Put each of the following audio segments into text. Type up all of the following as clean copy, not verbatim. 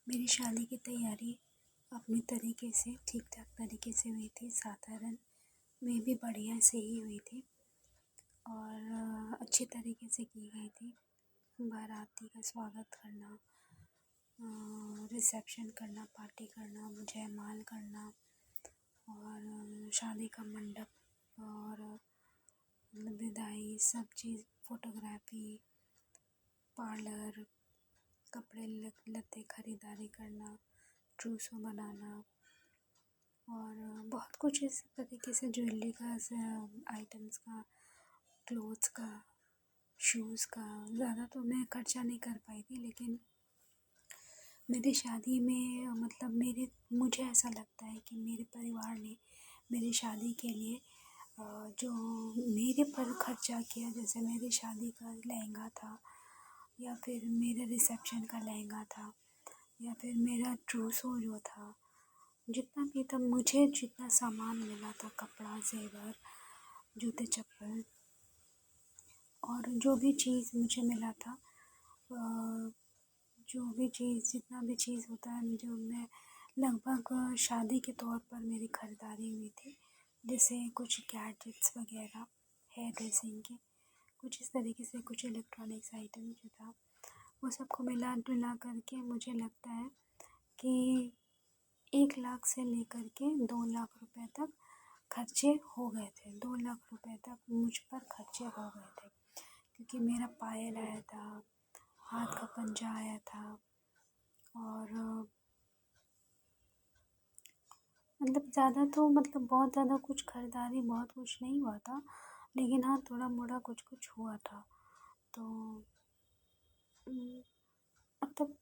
मेरी शादी की तैयारी अपने तरीके से ठीक ठाक तरीके से हुई थी, साधारण में भी बढ़िया से ही हुई थी और अच्छी तरीके से की गई थी। बाराती का स्वागत करना, रिसेप्शन करना, पार्टी करना, जयमाल करना और शादी का मंडप और विदाई, सब चीज़, फ़ोटोग्राफी, पार्लर, कपड़े लत्ते ख़रीदारी करना, ट्रूसो बनाना और बहुत कुछ इस तरीके से, ज्वेलरी का आइटम्स का, क्लोथ्स का, शूज़ का। ज़्यादा तो मैं खर्चा नहीं कर पाई थी, लेकिन मेरी शादी में मतलब मुझे ऐसा लगता है कि मेरे परिवार ने मेरी शादी के लिए जो मेरे पर खर्चा किया, जैसे मेरी शादी का लहंगा था या फिर मेरे रिसेप्शन का लहंगा था या फिर मेरा ट्रूसो जो था, जितना भी था, मुझे जितना सामान मिला था, कपड़ा, ज़ेवर, जूते चप्पल और जो भी चीज़ मुझे मिला था, जो भी चीज़, जितना भी चीज़ होता है, जो मैं लगभग शादी के तौर पर मेरी ख़रीदारी हुई थी, जैसे कुछ गैजेट्स वगैरह, हेयर ड्रेसिंग के, कुछ इस तरीके से, कुछ इलेक्ट्रॉनिक्स आइटम जो था, वो सबको मिला जुला करके मुझे लगता है कि 1 लाख से लेकर के 2 लाख रुपए तक खर्चे हो गए थे। 2 लाख रुपए तक मुझ पर खर्चे हो गए थे, क्योंकि मेरा पायल आया था, हाथ का पंजा आया था और मतलब ज़्यादा तो मतलब बहुत ज़्यादा कुछ खरीदारी, बहुत कुछ नहीं हुआ था, लेकिन हाँ, थोड़ा मोड़ा कुछ कुछ हुआ था। तो मतलब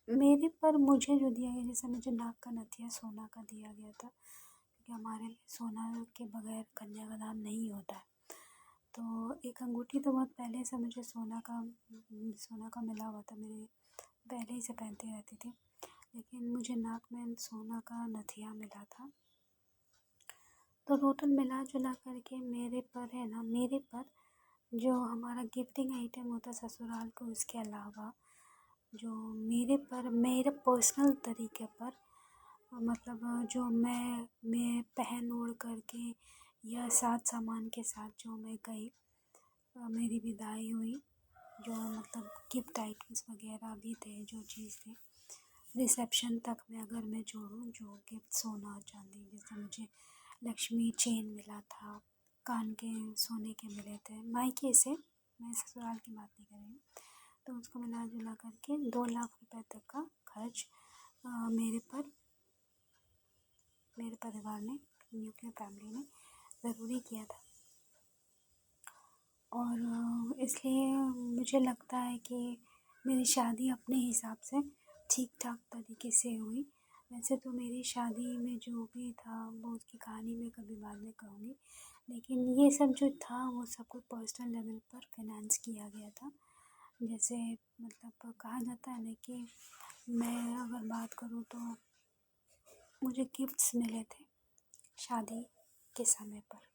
मेरे पर मुझे जो दिया गया, जैसे मुझे नाक का नथिया सोना का दिया गया था, क्योंकि हमारे में सोना के बगैर कन्यादान नहीं होता है। तो एक अंगूठी तो बहुत पहले से मुझे सोना का मिला हुआ था, मेरे पहले ही से पहनती रहती थी, लेकिन मुझे नाक में सोना का नथिया मिला था। तो टोटल मिला जुला करके मेरे पर जो हमारा गिफ्टिंग आइटम होता ससुराल को, उसके अलावा जो मेरे पर्सनल तरीके पर मतलब जो मैं पहन ओढ़ करके या साथ सामान के साथ जो मैं गई, मेरी विदाई हुई, जो मतलब गिफ्ट आइटम्स वगैरह भी थे, जो चीज़ थे, रिसेप्शन तक में अगर मैं जोड़ूँ, जो गिफ्ट सोना चांदी, जैसे मुझे लक्ष्मी चेन मिला था, कान के सोने के मिले थे मायके से, मैं ससुराल की बात नहीं कर रही हूँ। तो उसको मिला जुला करके 2 लाख रुपए तक का खर्च मेरे परिवार ने, न्यूक्लियर फैमिली ने ज़रूरी किया था। और इसलिए मुझे लगता है कि मेरी शादी अपने हिसाब से ठीक ठाक तरीके से हुई। वैसे तो मेरी शादी में जो भी था वो उसकी कहानी मैं कभी बाद में कहूँगी, लेकिन ये सब जो था वो सब कुछ पर्सनल लेवल पर फाइनेंस किया गया था। जैसे मतलब कहा जाता है ना कि मैं अगर बात करूँ तो मुझे गिफ्ट्स मिले थे शादी के समय पर।